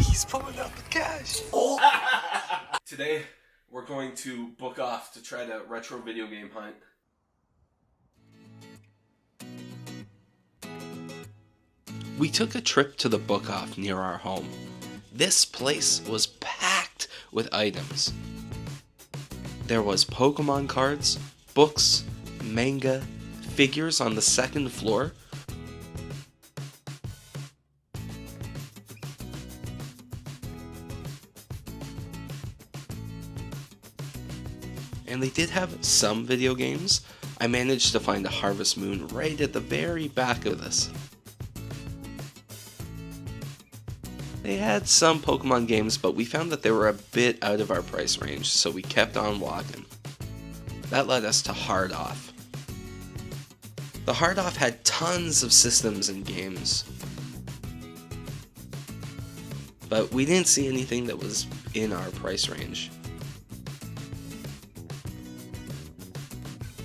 he's pulling out the cash. Oh. Today, we're going to book off to try to retro video game hunt. We took a trip to the book off near our home. This place was packed with items. There was Pokemon cards, books, manga, figures on the second floor. And they did have some video games. I managed to find a Harvest Moon right at the very back of this. They had some Pokemon games, but we found that they were a bit out of our price range, so we kept on walking. That led us to Hard Off. The Hard Off had tons of systems and games, but we didn't see anything that was in our price range.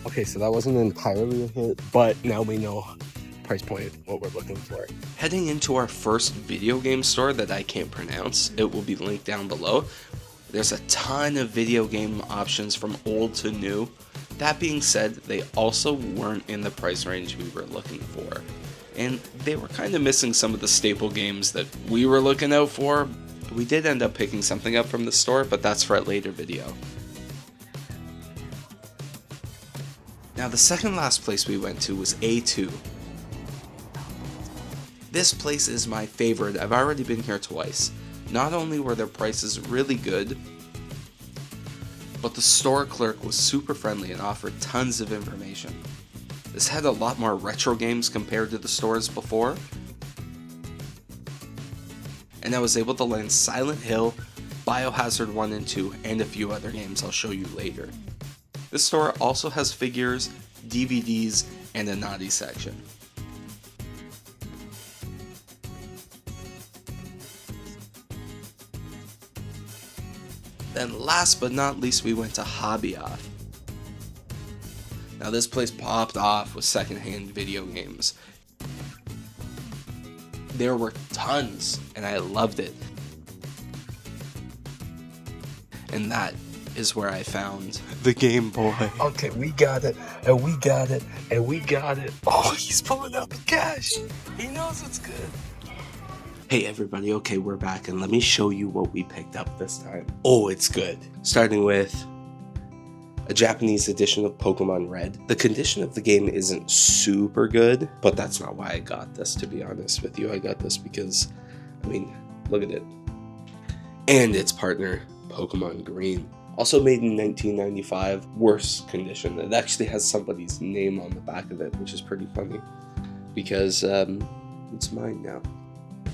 Okay, so that wasn't entirely a hit, but now we know price point, what we're looking for. Heading into our first video game store that I can't pronounce, it will be linked down below. There's a ton of video game options from old to new. That being said, they also weren't in the price range we were looking for. And they were kind of missing some of the staple games that we were looking out for. We did end up picking something up from the store, but that's for a later video. Now the second last place we went to was A2. This place is my favorite. I've already been here twice. Not only were their prices really good, but the store clerk was super friendly and offered tons of information. This had a lot more retro games compared to the stores before, and I was able to land Silent Hill, Biohazard 1 and 2, and a few other games I'll show you later. This store also has figures, DVDs, and a naughty section. Then last but not least, we went to Hobby Off. Now this place popped off with secondhand video games. There were tons, and I loved it. And that is where I found the Game Boy. Okay, we got it, and we got it, and we got it. Oh, he's pulling out the cash. He knows it's good. Hey everybody, okay, we're back, and let me show you what we picked up this time. Oh, it's good. Starting with a Japanese edition of Pokemon Red. The condition of the game isn't super good, but that's not why I got this, to be honest with you. I got this because, I mean, look at it. And its partner, Pokemon Green. Also made in 1995, worse condition. It actually has somebody's name on the back of it, which is pretty funny, because it's mine now.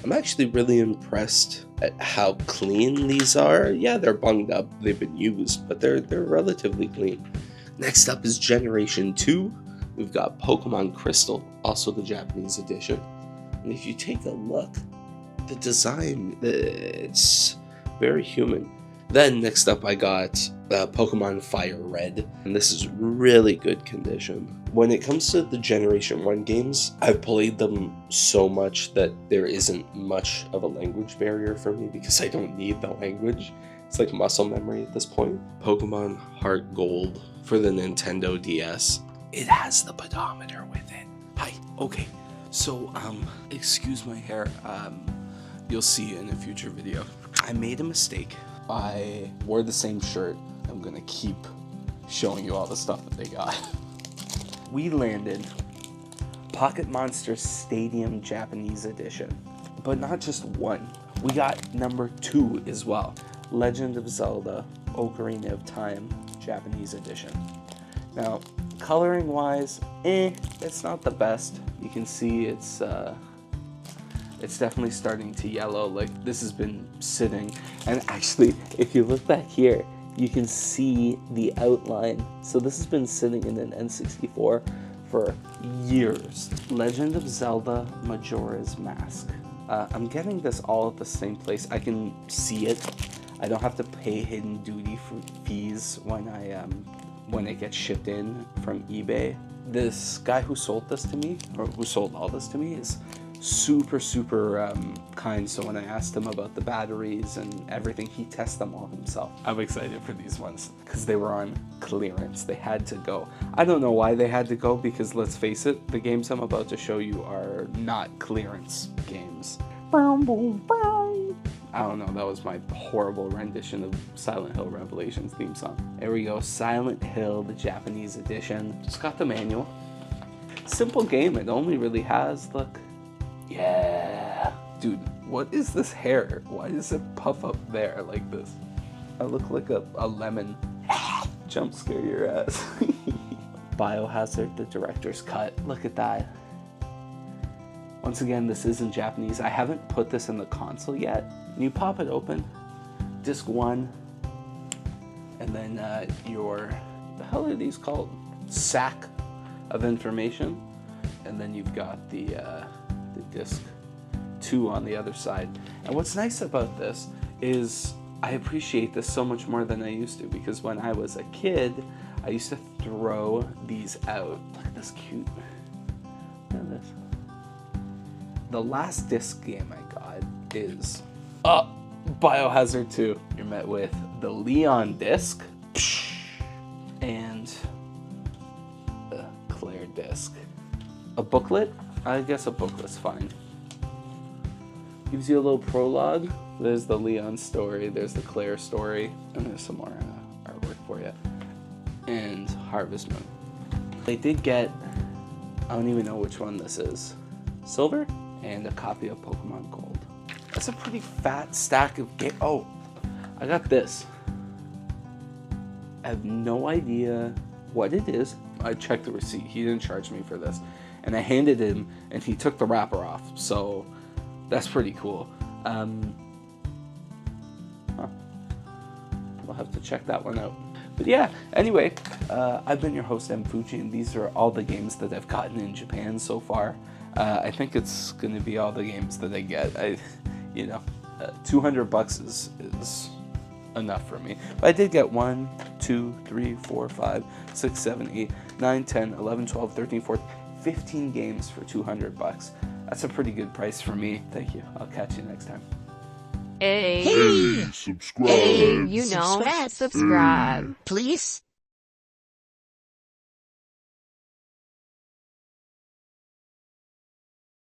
I'm actually really impressed at how clean these are. Yeah, they're bunged up, they've been used, but they're relatively clean. Next up is Generation 2. We've got Pokemon Crystal, also the Japanese edition. And if you take a look, the design, it's very human. Then next up I got Pokemon Fire Red, and this is really good condition. When it comes to the Generation 1 games, I've played them so much that there isn't much of a language barrier for me because I don't need the language. It's like muscle memory at this point. Pokemon Heart Gold for the Nintendo DS. It has the pedometer with it. Hi, okay, so excuse my hair, you'll see in a future video. I made a mistake. I wore the same shirt. I'm gonna keep showing you all the stuff that they got. We landed Pocket Monster Stadium Japanese Edition, but not just one. We got number 2 as well. Legend of Zelda Ocarina of Time Japanese Edition. Now, coloring wise, it's not the best. You can see it's definitely starting to yellow. Like, this has been sitting, and actually if you look back here, you can see the outline. So this has been sitting in an N64 for years. Legend of Zelda Majora's Mask. I'm getting this all at the same place. I can see it. I don't have to pay hidden duty fees when it gets shipped in from eBay. This guy who sold this to me, or who sold all this to me, is super kind, so when I asked him about the batteries and everything, he tests them all himself. I'm excited for these ones because they were on clearance. They had to go. I don't know why they had to go, because let's face it, the games I'm about to show you are not clearance games. I don't know, that was my horrible rendition of Silent Hill Revelations theme song. There we go, Silent Hill, the Japanese edition. Just got the manual. Simple game, it only really has, look. Yeah. Dude, what is this hair? Why does it puff up there like this? I look like a lemon. Jump scare your ass. Biohazard, the director's cut. Look at that. Once again, this is in Japanese. I haven't put this in the console yet. You pop it open, disc 1, and then the hell are these called? Sack of information. And then you've got the disc 2 on the other side. And what's nice about this is I appreciate this so much more than I used to, because when I was a kid, I used to throw these out. Look at this cute. Look at this. The last disc game I got is Biohazard 2. You're met with the Leon disc and the Claire disc. A booklet? I guess a booklet's fine. Gives you a little prologue. There's the Leon story, there's the Claire story, and there's some more artwork for you. And Harvest Moon. They did get, I don't even know which one this is, silver, and a copy of Pokemon Gold. That's a pretty fat stack of game. Oh, I got this. I have no idea what it is. I checked the receipt. He didn't charge me for this. And I handed him, and he took the wrapper off. So that's pretty cool. We'll have to check that one out. But yeah, anyway, I've been your host, M. Fuji, and these are all the games that I've gotten in Japan so far. I think it's going to be all the games that I get. $200 is enough for me. But I did get 1, 2, 3, 4, 5, 6, 7, 8, 9, 10, 11, 12, 13, 14, 15 games for $200. That's a pretty good price for me. Thank you. I'll catch you next time. Hey, subscribe. Hey, subscribe. Please.